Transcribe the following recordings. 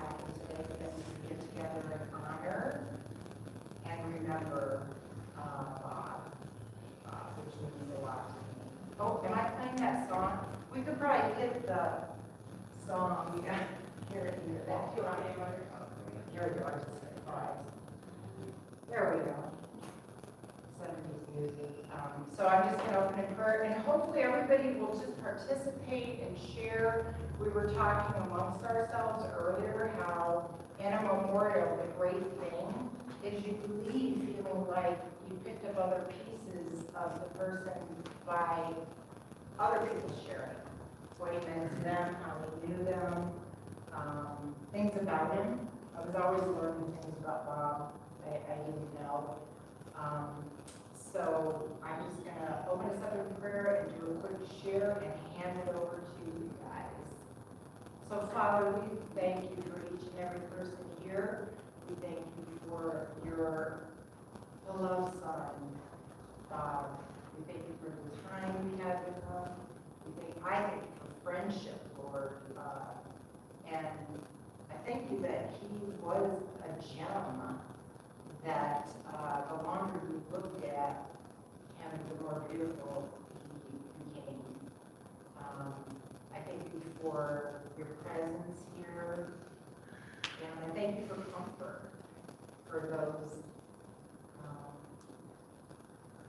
happen today for them to get together and honor and remember Bob, which means a lot to me. Oh, am I playing that song? We could probably hit the song. We got here. That you want anymore? Here we go. I just said, all right. There we go. 70s music. So I'm just going to open in prayer, and hopefully everybody will just participate and share. We were talking amongst ourselves earlier how in a memorial, the great thing is you leave feeling like you picked up other pieces of the person by other people sharing what he meant to them, how he knew them, things about him. I was always learning things about Bob I didn't know. So I'm just going to open us up in prayer and do a quick share and hand it over to you guys. So Father, we thank you for each and every person here. We thank you for your beloved son, Bob. We thank you for the time we had with him. I thank you for friendship, Lord. And I thank you that he was a gem that the longer you looked at him, the more beautiful he became. I thank you for your presence here, and I thank you for comfort for those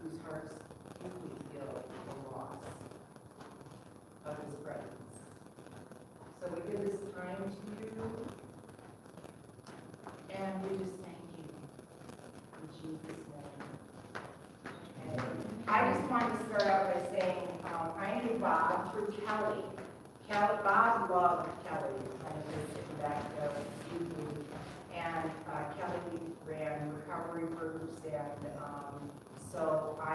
whose hearts deeply feel the loss of his presence. So we give this time to you, and we just thank you. In Jesus' name. And I just wanted to start out by saying I knew Bob through Kelly. Bob loved Kelly. I was just sitting back there with you. And Kelly ran recovery groups, and so I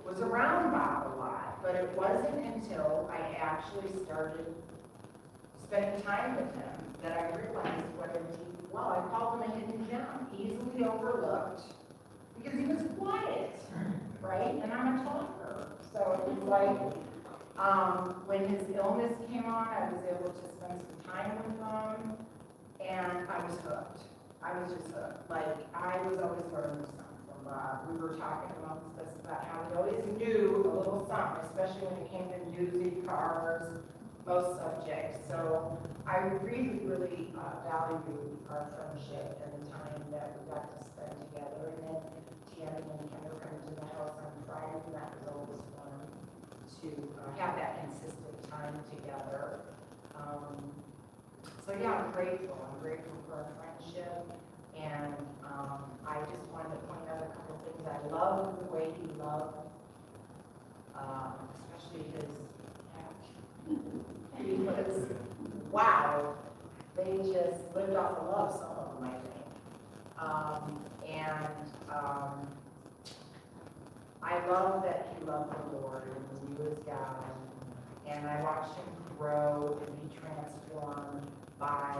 was around Bob a lot. But it wasn't until I actually started spending time with him that I realized what a deep, well, I called him a hidden gem, easily overlooked, because he was quiet, right? And I'm a talker. So it was like, when his illness came on, I was able to spend some time with him, and I was hooked. I was just hooked. Like, I was always learning something from Bob. We were talking amongst us about how he always knew a little something, especially when it came to music, cars, most subjects. So I really, really value our friendship and the time that we got to spend together. And then Tammy and Ken were coming to the house on Friday, and that was always fun to have that consistent time together. So yeah, I'm grateful. I'm grateful for our friendship. And I just wanted to point out a couple of things. I love the way he loved, especially his cat. Because, wow, they just lived off the love, some of them, I think. I love that he loved the Lord and he knew his God. And I watched him grow and be transformed by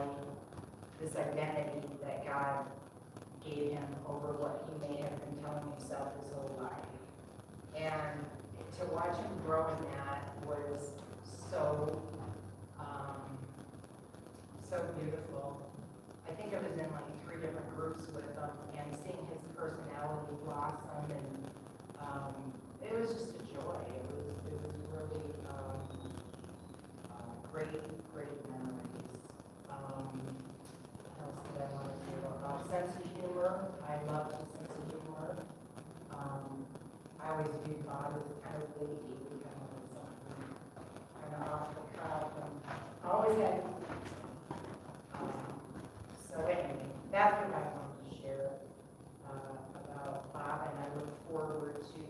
this identity that God gave him over what he may have been telling himself his whole life. And to watch him grow in that was so beautiful. I think I was in like 3 different groups with him, and seeing his personality blossom, and it was just a joy. It was really great memories. What else did I want to say about sense of humor? I loved his sense of humor. I always viewed Bob as kind of witty, kind of off the cuff, and I always had. So anyway, that's what I wanted to share about Bob, and I look forward to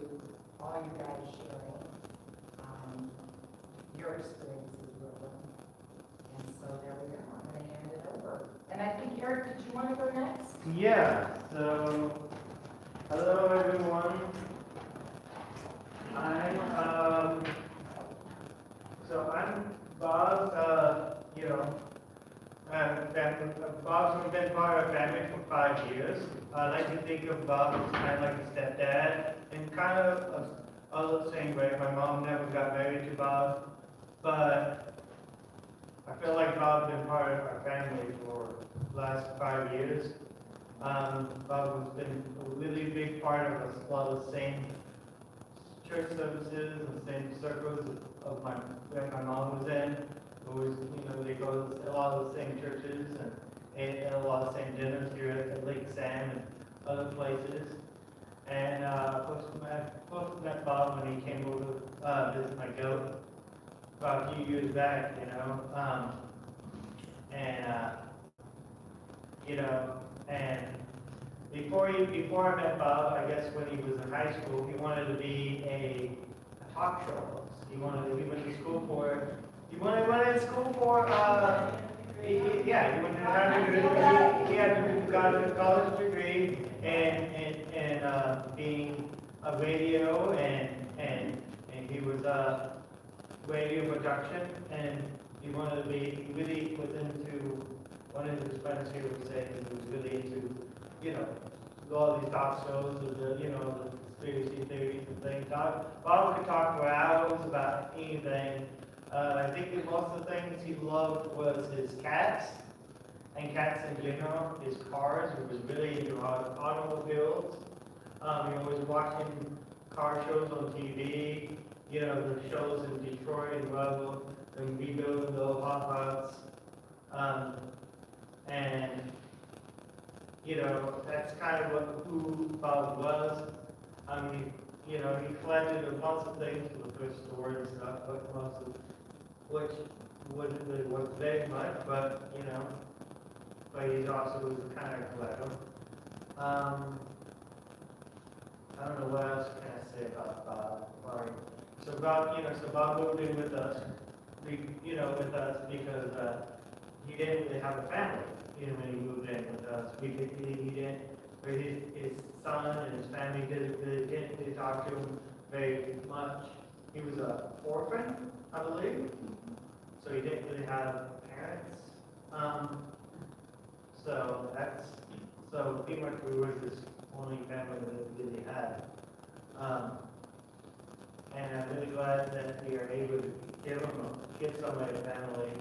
all you guys sharing your experiences with him. And so there we go. I'm going to hand it over. And I think, Eric, did you want to go next? Yeah. So, hello everyone. I'm Bob. Bob's been part of our family for 5 years. I like to think of Bob as kind of like a stepdad, and kind of the same way. My mom never got married to Bob, but I feel like Bob's been part of our family for last 5 years. Bob has been a really big part of a lot of the same church services and same circles of where my mom was in. Always, they go to a lot of the same churches and ate a lot of the same dinners here at Lake Sam and other places. And first met Bob when he came over to visit my goat about a few years back, and before I met Bob, I guess when he was in high school, he wanted to be a talk show host. He went to school for, he went to school for, he went to have a degree, he got a college degree and being a radio and he was radio production, and he wanted to be, he really was into, one of his friends here was saying he was really into, all these talk shows with the conspiracy theories and things. Bob could talk for hours about anything. I think that most of the things he loved was his cats, and cats in general, his cars. He was really into automobiles. He was watching car shows on TV, the shows in Detroit and Rebel, and rebuilding the old hot rods. That's kind of who Bob was. He collected lots of things for the thrift store and stuff, but most of which wasn't very much, but he also was a kind of collector. I don't know what else can I say about Bob. Sorry. So Bob moved in with us, because he didn't really have a family. When he moved in with us, he didn't. His son and his family didn't really talk to him very much. He was an orphan, I believe, so he didn't really have parents. So pretty much we were his only family that he had. And I'm really glad that we are able to give somebody a family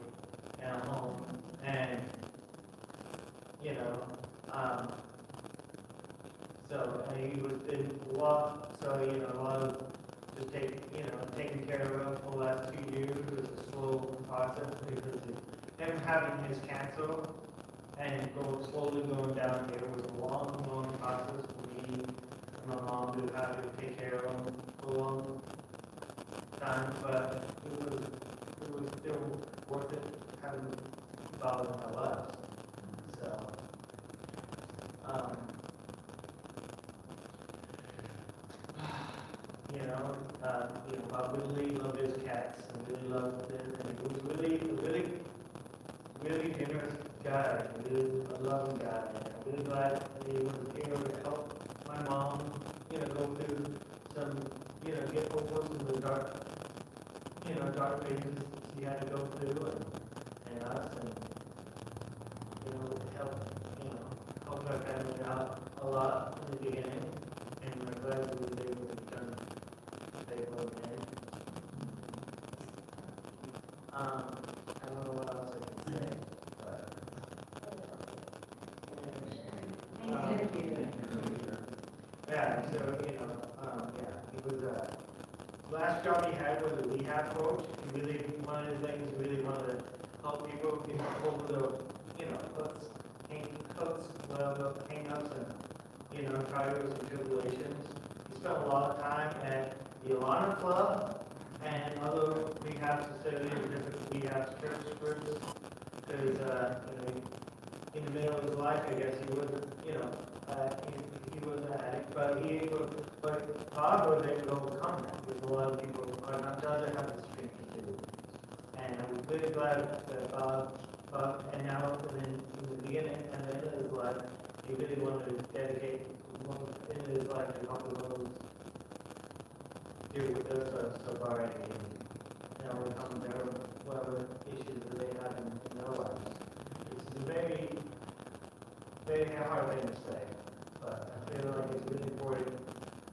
and a home, and he was in a lot of just taking care of him for the last 2 years was a slow process because him having his cancer and slowly going down here was a long process for me and my mom to have to take care of him for a long time, but it was still worth it having Bob in my life. So, I really loved his cats and really loved them, and he was really generous guy, really a loving guy. And I'm really glad that he was able to help my mom, go through some, get over some of the dark phases she had to go through, and us, and help our family out a lot in the beginning, and we're glad we were able to return stable again. I don't know what else I can say, but yeah, so he was last job he had was a rehab coach. He really, one of his things, he really wanted to help people get over the, hang-ups and trials and tribulations. He spent a lot of time at the Alana Club and other rehab facilities, different rehab church groups, because, in the middle of his life, I guess he was, he was an addict, but Bob was able to overcome that, because a lot of people doesn't have the strength to do it. And I'm really glad that Bob, and now in the beginning and the end of his life, he really wanted to dedicate in his life to help those deal with their sobriety and overcome their whatever issues that they have in their lives. It's a very, very hard thing to say, but I feel like it's really important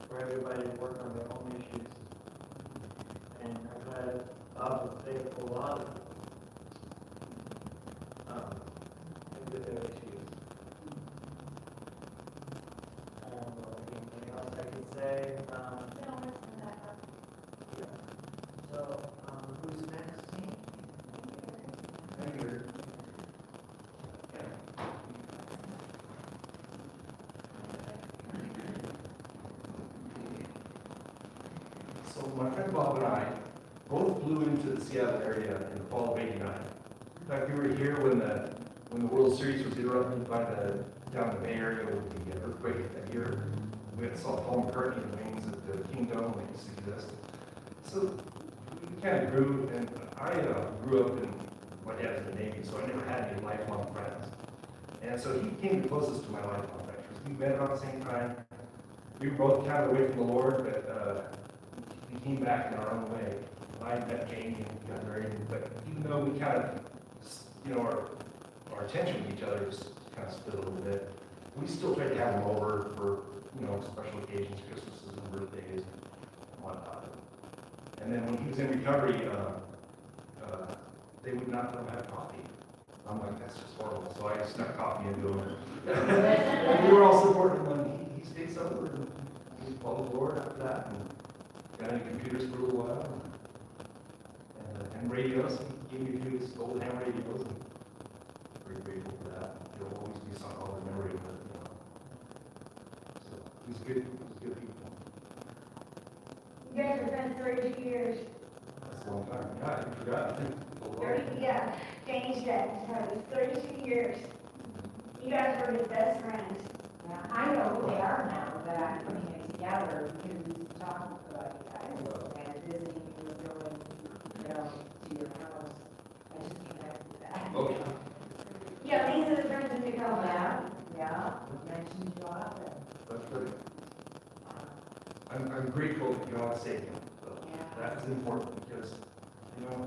for everybody to work on their own issues. And I'm glad Bob was there for a lot of with their issues. Thank you. So my friend Bob and I both flew into the Seattle area in the fall of '89. In fact, we were here when the World Series was interrupted by down in the Bay Area with the earthquake that year. We went and saw Paul McCartney and the Wings at the Kingdom that used to exist. So we kind of grew, and I grew up in my dad's in the Navy, so I never had any lifelong friends. And so he came the closest to my lifelong friends. We met about the same time. We were both kind of away from the Lord, but we came back in our own way. I met Jamie and got married, but even though we kind of, our attention to each other was kind of split a little bit, we still tried to have him over for, special occasions, Christmases and birthdays and whatnot. And then when he was in recovery, they would not let him have coffee. I'm like, that's just horrible. So I snuck coffee into him. And we were all supporting him, and he stayed sober, and he followed the Lord after that, and got into computers for a little while, and radios. He gave me a few of his old ham radios, and very grateful for that. He'll always be sunk all in memory of it. So he's good people. You guys have been 32 years. That's a long time. Yeah, I forgot. 30, yeah, changed that, so it's 32 years. You guys were his best friends. Yeah, I know who they are now, but I'm putting it together because we used to talk about you guys and visiting you and going, to your house. I just connected that. Okay. Yeah, these are the friends that become Yeah, that. yeah, mentioned you often. That's good. I'm grateful that God saved him. So Yeah. that is important because,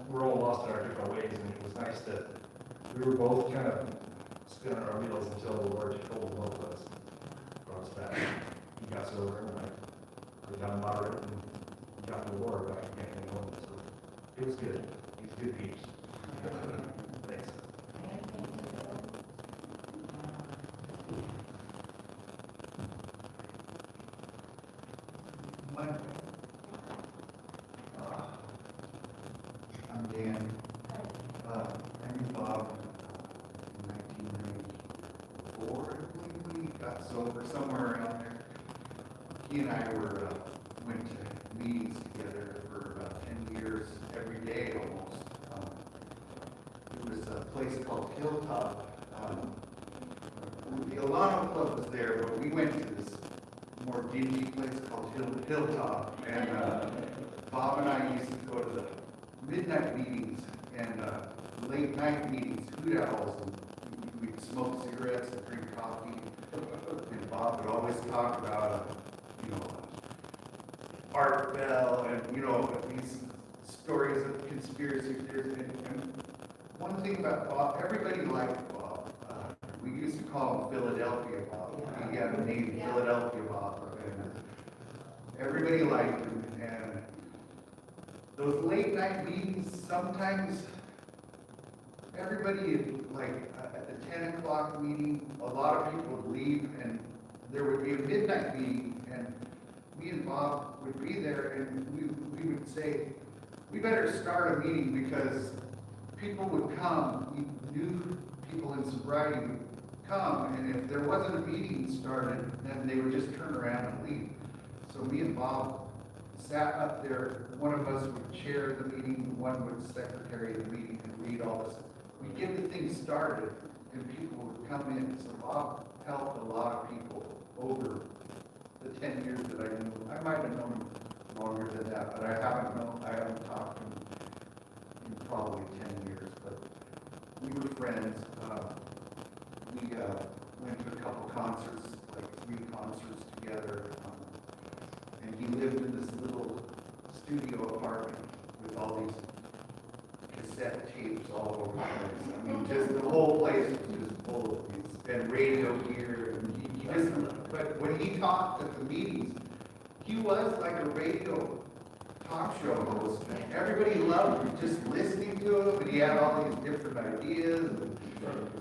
we're all lost in our different ways, and it was nice that we were both kind of spinning our wheels until the Lord took hold of both of us, brought us back. He got sober, and I was down moderate, and he got the Lord back again, so it was good. He's good peeps. Thanks. I'm Dan. I knew Bob in 1994. I believe we got sober somewhere around there. He and I went to meetings together for about 10 years, every day almost. It was a place called Hilltop. The Alano Club was there, but we went to this more dingy place called Hilltop, and Bob and I used to go to the midnight meetings and late night meetings, hoot owls, and we'd smoke cigarettes and drink coffee. And Bob would always talk about, Art Bell and, these stories of conspiracy theories. And one thing about Bob, everybody liked Bob. We used to call him Philadelphia Bob. He had a name, Philadelphia Bob. And everybody liked him. And those late night meetings, sometimes everybody, at the 10 o'clock meeting, a lot of people would leave, and there would be a midnight meeting, and me and Bob would be there, and we would say, we better start a meeting because people would come, we knew people in sobriety would come, and if there wasn't a meeting started, then they would just turn around and leave. So me and Bob sat up there, one of us would chair the meeting, one would secretary the meeting and read all this. We'd get the thing started, and people would come in. So Bob helped a lot of people over the 10 years that I knew him. I might have known him longer than that, but I haven't talked to him in probably 10 years. But we were friends. We went to a couple concerts, like 3 concerts together. And he lived in this little studio apartment with all these cassette tapes all over the place. I mean, just the whole place was just full of these, and radio gear, and he just, but when he talked at the meetings, he was like a radio talk show host. Everybody loved him, just listening to him, and he had all these different ideas, and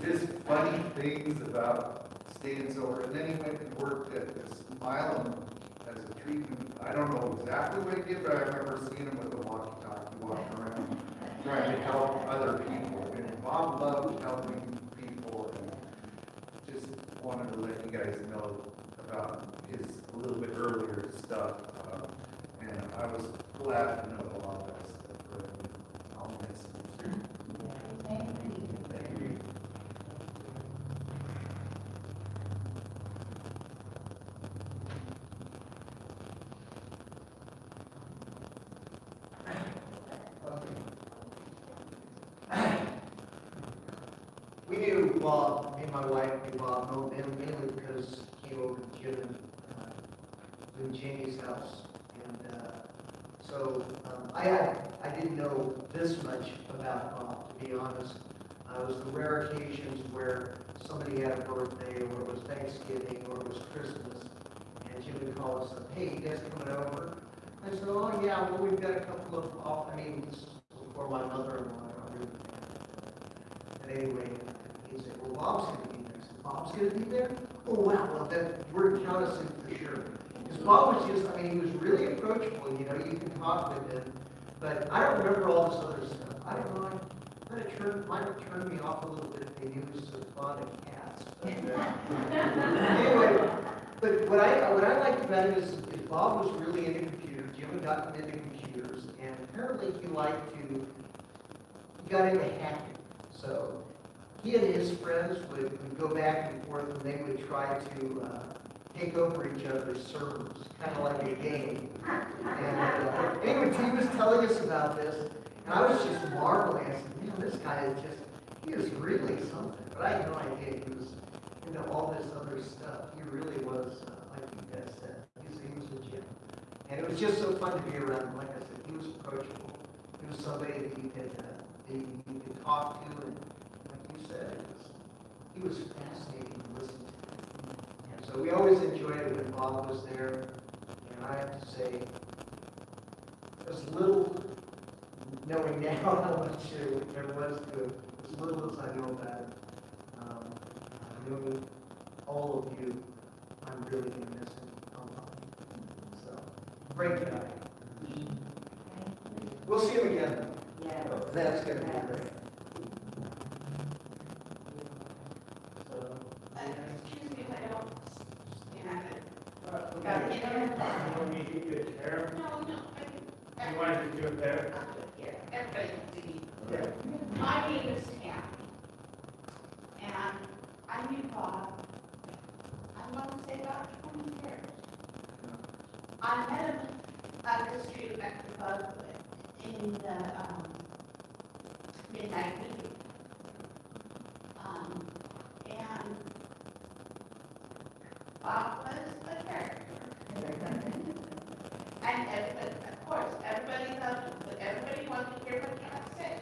just funny things about staying sober. And then he went and worked at this Milam as a treatment. I don't know exactly what he did, but I remember seeing him with a walkie-talkie walking around trying to help other people. And Bob loved helping people and just wanted to let you guys know about his a little bit earlier stuff. And I was glad to know a lot of that stuff for him. I'll miss him. Thank you. Thank you. We knew Bob, me and my wife knew Bob, known him mainly because he came over to Jim and Jamie's house. And I didn't know this much about Bob, to be honest. It was the rare occasions where somebody had a birthday, or it was Thanksgiving, or it was Christmas, and Jim would call us up, hey, you guys coming over? I said, oh yeah, well, we've got a couple of, this is before my mother-in-law. But anyway, he said, well, Bob's gonna be there. I said, Bob's gonna be there? Oh, wow, well, then we're count us in for sure. Because Bob was just, he was really approachable, you can talk with him. But I don't remember all this other stuff. I don't know, might have turned me off a little bit, maybe he was so fond of cats. Anyway, but what I liked about it is Bob was really into computers. Jim had gotten into computers, and apparently he got into hacking. So he and his friends would go back and forth, and they would try to take over each other's servers, kind of like a game. And anyway, he was telling us about this, and I was just marveling. I said, man, this guy he is really something. But I had no idea he was into all this other stuff. He really was, like you guys said, he was legit. And it was just so fun to be around him. Like I said, he was approachable. He was somebody that you could talk to, and like you said, he was fascinating to listen to. And so we always enjoyed it when Bob was there. And I have to say, as little, knowing now how much there was to it, as little as I know about it, knowing all of you, I'm really going to miss him a lot. So, great guy. We'll see him again. Yeah. That's going to be great. Excuse me if I don't stand it. You want me to give you a chair? No, You wanted to do it there? I'll do it here. Everybody can see. Yeah. My name is Tam. And I knew Bob, I want to say about 20 years. I met him at the street at the bug in the midnight meeting. And Bob was a character. And of course, everybody loved him, but everybody wanted to hear what he had to say.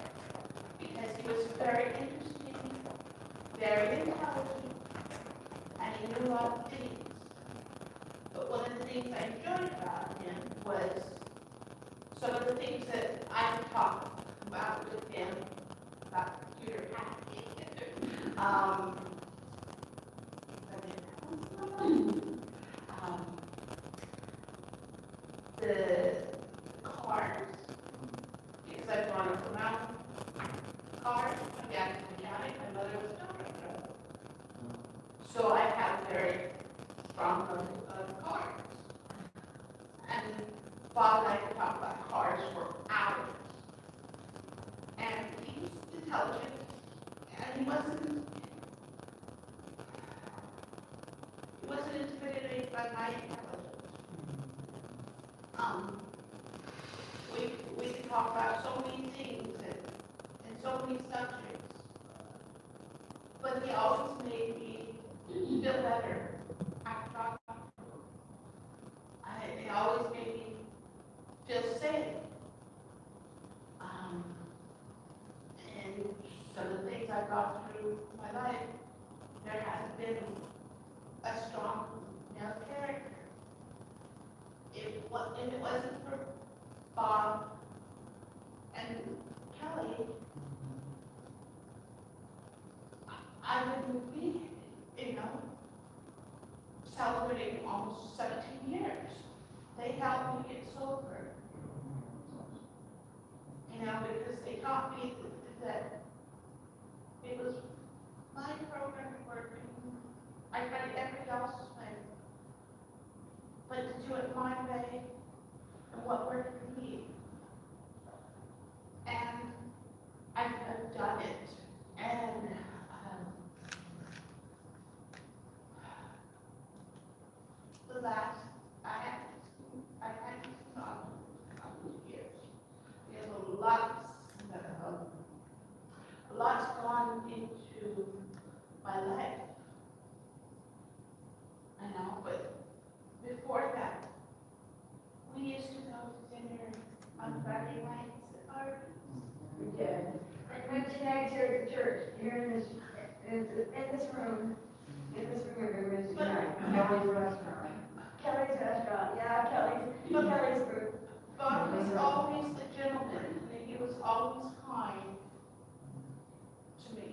Because he was very interesting, very intelligent, and he knew a lot of things. But one of the things I enjoyed about him was some of the things that I could talk about with him, about computer hacking. The cars, because I've gone up around cars, my dad was a mechanic, my mother was a doctor. So I have a very strong love of cars. And Bob and I could talk about cars for hours. And he was intelligent, and he wasn't intimidated by my intelligence. We could talk about so many things and so many subjects, but he always made me feel better after talking to him. He always made me feel safe. And some of the things I've gone through my life, there hasn't been a strong male character. If it wasn't for Bob and Kelly, I wouldn't be, celebrating almost 17 years. They helped me get sober. Because they taught me that it was last, I had this thought a couple of years. There's a lot's gone into my life. I know, but before that, we used to go to dinner on Friday nights at our. We did. And Wednesday nights here at the church, here in this room, every Wednesday night, Kelly's restaurant. Kelly's restaurant, yeah, Kelly's group. God was always a gentleman, and he was always kind to me,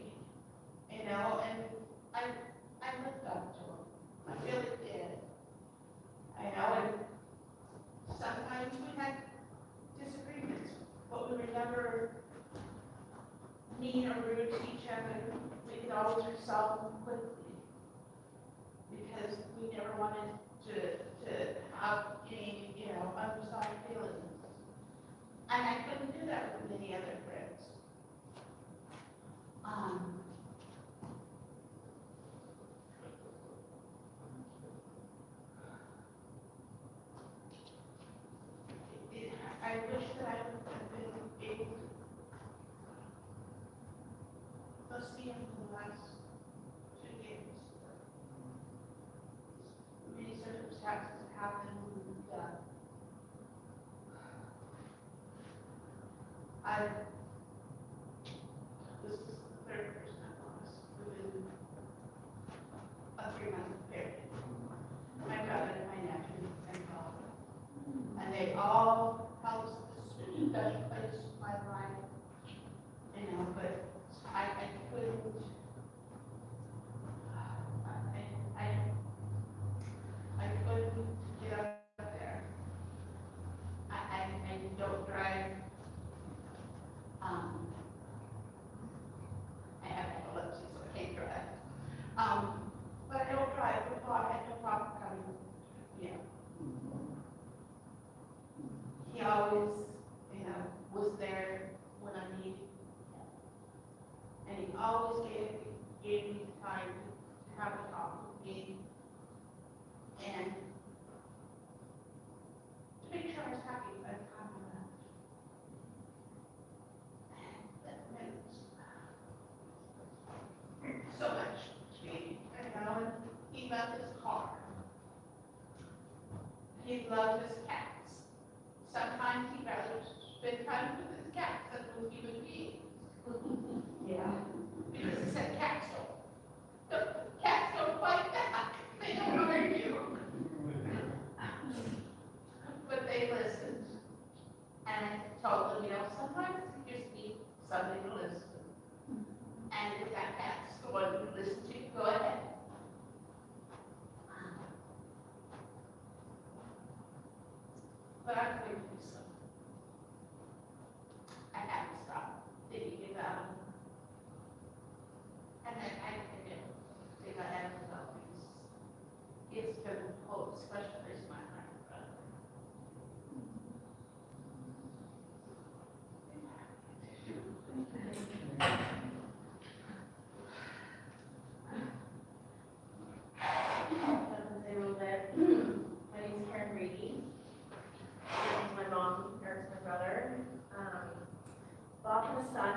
you know, and I looked up to him. I really did. I know, and sometimes we had disagreements, but we were never mean or rude to each other. We could always resolve them quickly, because we never wanted to have any, you know, unresolved feelings. And I couldn't do that with many other friends. I wish that I would have been able to see him for the last 2 years. Many circumstances have happened, and this is the third person I've lost within a 3-month period. My brother, my nephew, and father. And they all held a special place in my life, you know, but I couldn't, I couldn't get up there. I don't drive, I have epilepsy, so I can't drive. But I don't drive, but I had no problem coming, you know. He always, you know, was there when I needed him. And he always gave me the time to have a talk with me. And to make sure I was happy by the time I left. And that meant so much to me. You know, and he loved his car. He loved his cats. Sometimes he'd rather spend time with his cats than with human beings. Yeah. Because he said cats don't fight back. They don't argue. But they listened. And I told them, you know, sometimes you just need somebody to listen. And if that cat's the one who listens to you, go ahead. But I'm going to do something. I have to stop thinking about it. And then I can think I have about things. It's been a whole special place in my life, but. My name's Karen Reedy. This is my mom, Eric's my brother. Bob and his son,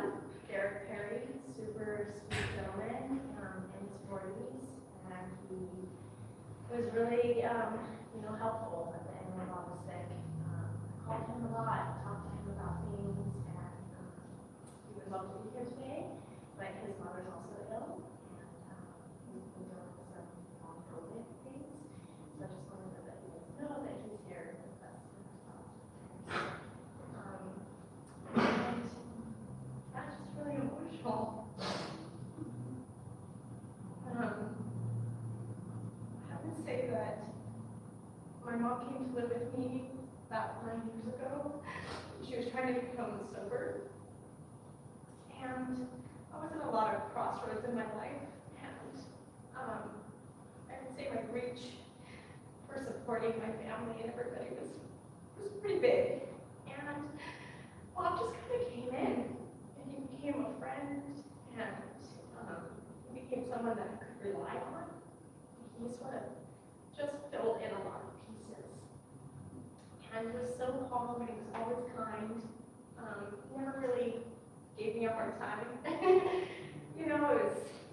Erick Perry, super sweet gentleman, in his 40s, and he was really, helpful at the end when Bob was sick. I called him a lot, talked to him about things, and he was able to be here today, but his mother's also ill, and he's been dealing with some long-COVID things, so I just wanted to let you guys know that he's here with us in our thoughts. And that's just really emotional. I would say that my mom came to live with me about 9 years ago. She was trying to become sober. And I was at a lot of crossroads in my life. And I would say my reach for supporting my family and everybody was pretty big. And Bob just kind of came in, and he became a friend, and he became someone that I could rely on. He sort of just filled in a lot of and he was so calm and he was always kind. He never really gave me a hard time. You know,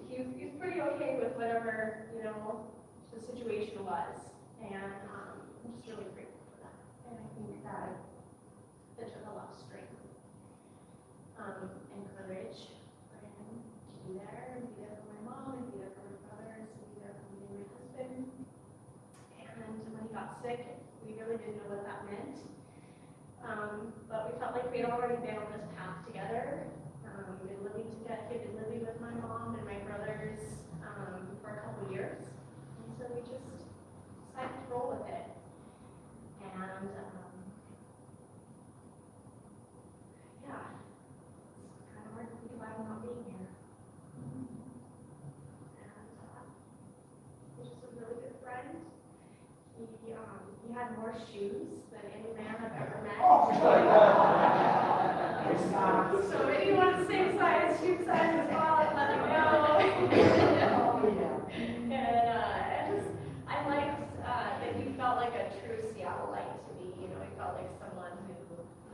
he was pretty okay with whatever, you know, the situation was. And I'm just really grateful for that. And I think that took a lot of strength and courage for him to be there and be there for my mom and be there for my brothers and be there for me and my husband. And when he got sick, we really didn't know what that meant. But we felt like we had already been on this path together. We've been living together, he'd been living with my mom and my brothers for a couple years. And so we just decided to roll with it. And yeah, it's kind of hard to think about him not being here. And he's just a really good friend. He had more shoes than any man I've ever met. So anyone same size, shoe size as well, let me know. And I liked that he felt like a true Seattleite to me. You know, he felt like someone who,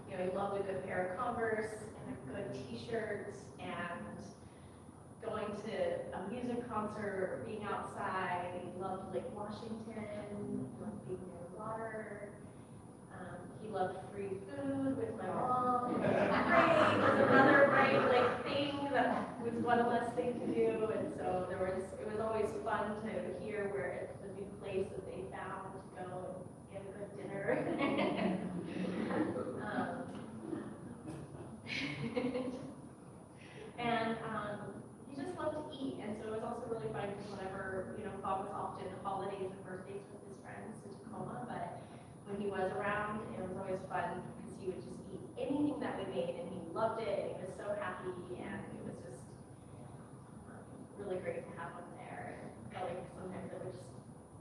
you know, he loved a good pair of Converse and a good T-shirt and going to a music concert or being outside. He loved Lake Washington, he loved being near water. He loved free food with my mom. It was another great like thing that was one less thing to do. And so it was always fun to hear where it's the new place that they found to go and get a good dinner. And he just loved to eat, and so it was also really fun because whenever, you know, Bob was often holidays and birthdays with his friends in Tacoma, but when he was around, it was always fun because he would just eat anything that we made, and he loved it, and he was so happy, and it was just really great to have him there. And I felt like sometimes I would just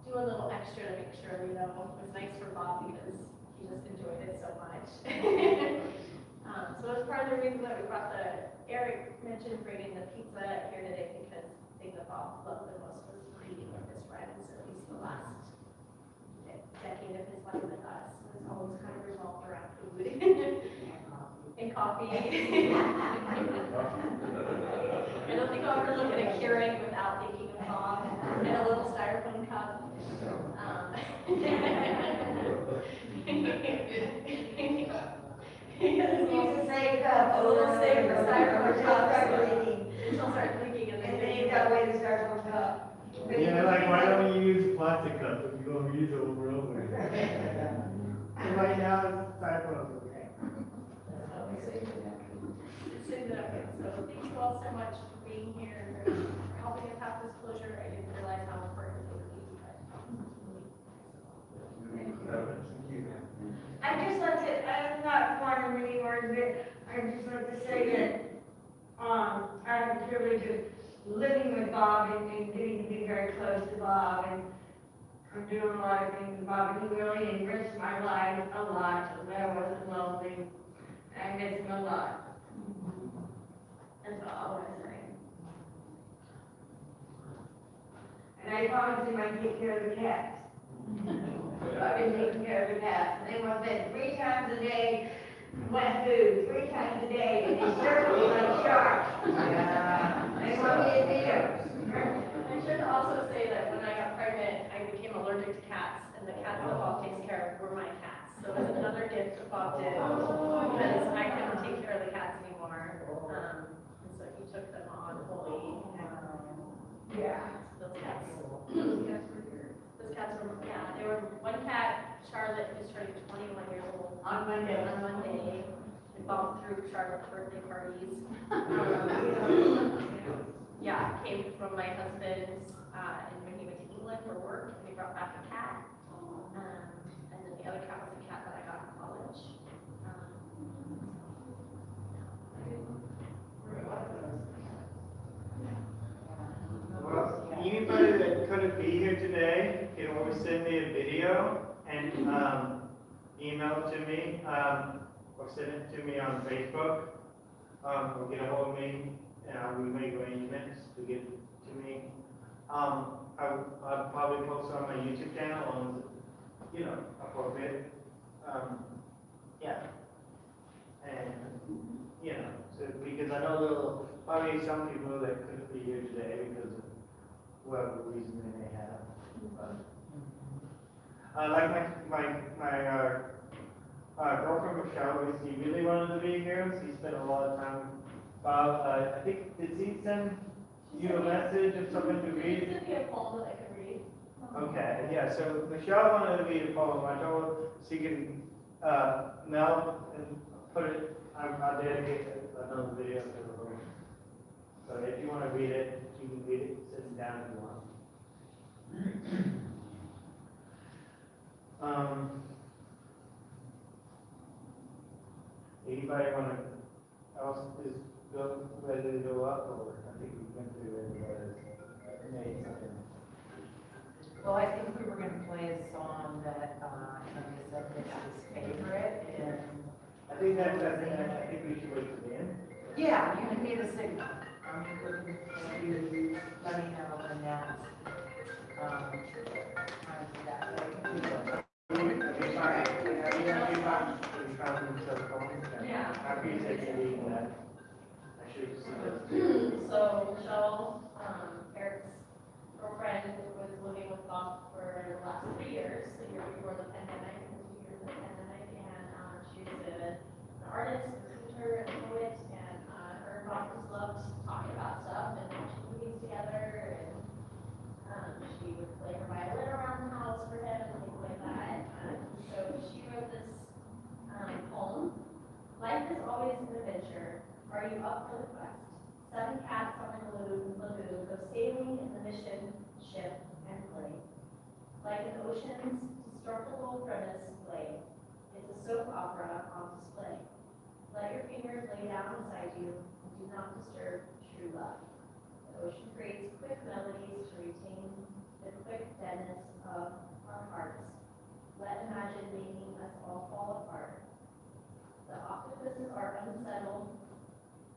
do a little extra to make sure, you know, it was nice for Bob because he just enjoyed it so much. So it's part of the reason that we brought Erick mentioned bringing the pizza here today because the thing that Bob loved the most was eating with his friends, at least the last decade of his life with us. It was always kind of revolved around food and coffee. I don't think I'll ever look at a Keurig without thinking of Bob and a little styrofoam cup. Use the same cup. A little safe styrofoam cup. Start leaking. She'll start leaking and And then then you got away the styrofoam cup. Yeah, like, why don't you use plastic cups if you're gonna use it over and over? So right now, it's styrofoam. So thank you all so much for being here, for helping us have this closure. I didn't realize how important it would be, but. I just like to, I'm not fond of many words, but I just like to say that, I have the privilege of living with Bob and getting to be very close to Bob, and I'm doing a lot of things with Bob, and he really enriched my life a lot, so that I wasn't lonely. I miss him a lot. That's all I want to say. And I promised him I'd take care of the cats. I've been taking care of the cats. They want fed 3 times a day, wet food, 3 times a day, and they circle like sharks. They want me to feed them. I should also say that when I got pregnant, I became allergic to cats, and the cats that Bob takes care of were my cats. So it was another gift that Bob did, because I couldn't take care of the cats anymore. And so he took them on fully. Yeah. Those cats were, yeah, they were, one cat, Charlotte, who's turning 21 years old. On Monday. On Monday, and Bob threw Charlotte's birthday parties. Yeah, came from my husband's, and when he went to England for work, we brought back a cat. And then the other cat was the cat that I got in college. Anybody that couldn't be here today can always send me a video and email it to me, or send it to me on Facebook, or get a hold of me, and we make arrangements to get it to me. I'll probably post on my YouTube channel on, you know, appropriate Yeah. And, you know, so, because I know there'll probably some people that couldn't be here today because of whatever reason they may have. But, like my girlfriend Michelle, she really wanted to be here. She spent a lot of time. Bob, I think, did he send you a message or something to read? It could be a poem that I could read. Okay, yeah, so Michelle wanted to read a poem. I told her she can meld and put it, I'll dedicate another video to the room. So if you want to read it, you can read it sitting down if you want. Anybody want to, else is ready to go up, or I think we've been through it. Well, I think we were gonna play a song that, Tony said was his favorite, and. I think I think we should wait for the end. Yeah, you can be the signal. You let me know when that's, time for that, but I think we will. Yeah. I appreciate you reading that. I should have seen that. So Michelle, Eric's girlfriend, was living with Bob for the last 3 years, the year before the pandemic, and 2 years of the pandemic, and she's an artist, a teacher, and a poet, and her and Bob just loved talking about stuff and watching movies together, and she would play her violin around the house for him and things like that. So she wrote this poem. Life is always an adventure. Are you up for the quest? 7 cats on a lagoon go sailing in the mission ship and play. Like an ocean's historical premise play, it's a soap opera on display. Let your fingers lay down beside you and do not disturb true love. The ocean creates quick melodies to retain the quick deadness of our hearts. Let imagine making us all fall apart. The octopuses are unsettled.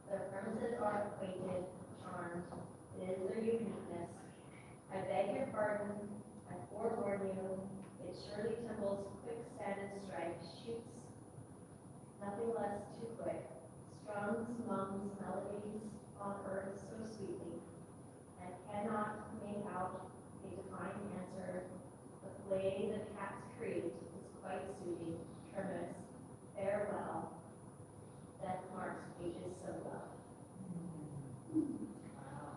Their premises are acquainted, charmed. It is their uniqueness. I beg your pardon. I forewarn you. It surely tumbles quicksand and strife, shoots nothing less too quick. Strums, mums, melodies on earth so sweetly, and cannot make out a defined answer. The play the cats create is quite soothing, tremendous. Farewell. Death marks pages so well. Wow.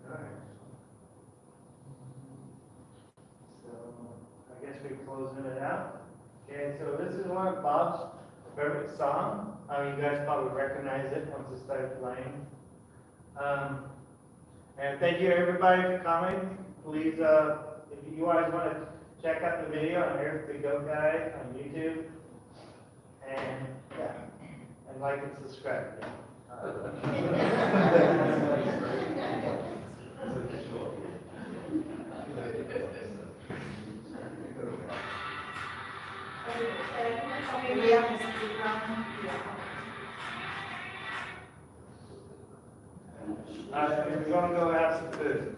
All right. So I guess we're closing it out. Okay, so this is one of Bob's favorite songs. You guys probably recognize it once it started playing. And thank you everybody for coming. Please, if you guys want to check out the video on Erick the Goat Guy on YouTube. And yeah, and like and subscribe. Okay, we have to speak on, We're gonna go have some food.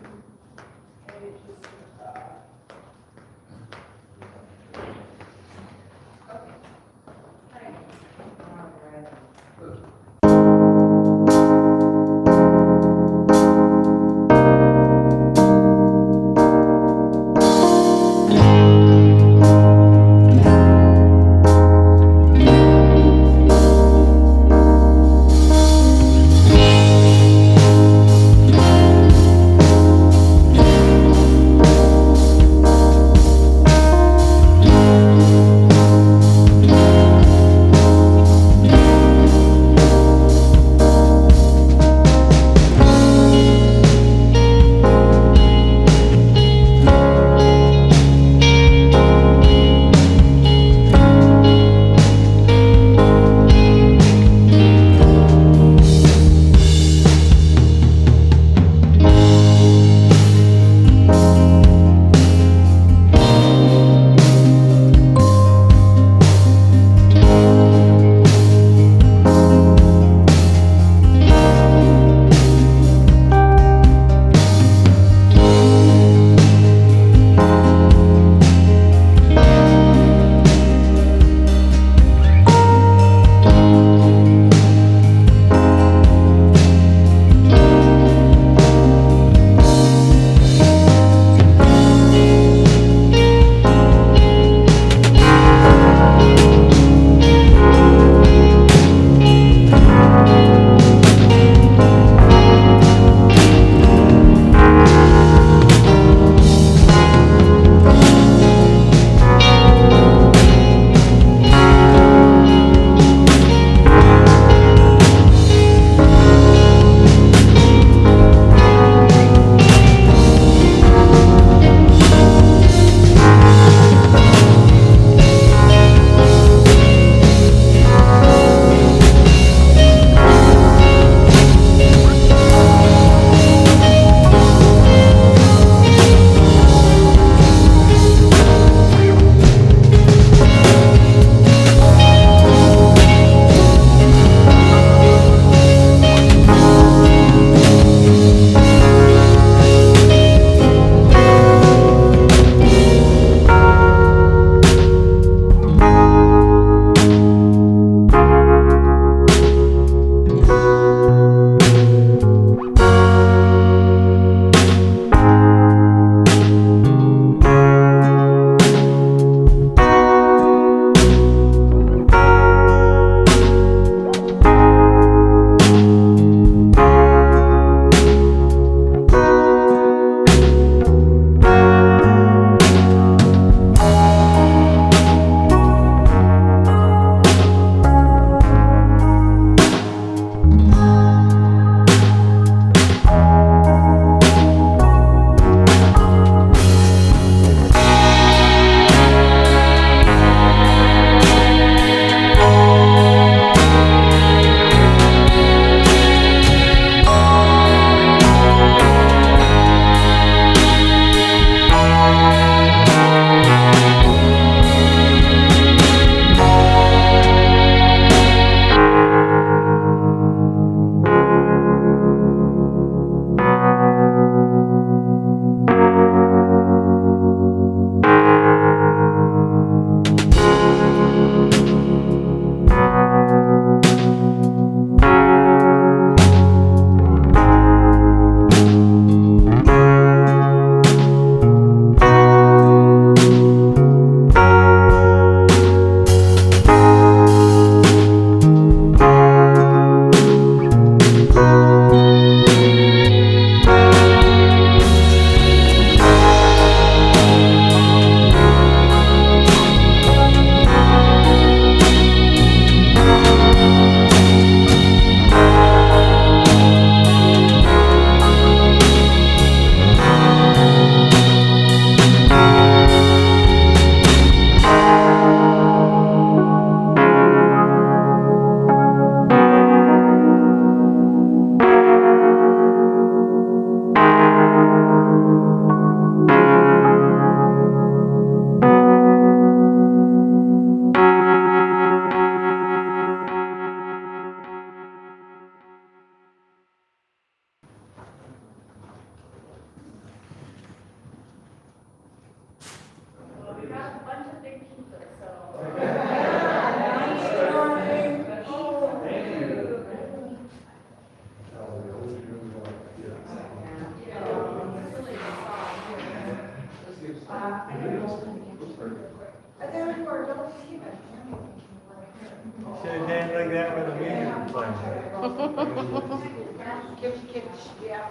Yeah,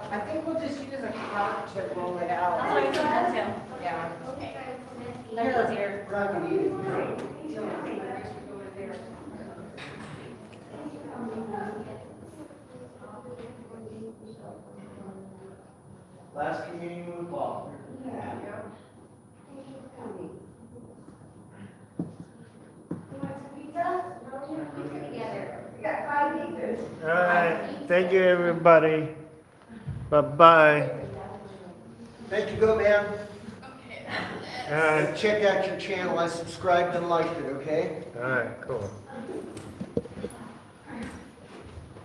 I think we'll just use a cart to roll it out. That's what I said, that's him. Yeah. There's here. Last communion with Bob. We got 5 pizzas. All right, thank you, everybody. Bye-bye. Thank you, go man. All right, Check out your channel, I subscribed and liked it, okay? all right, cool.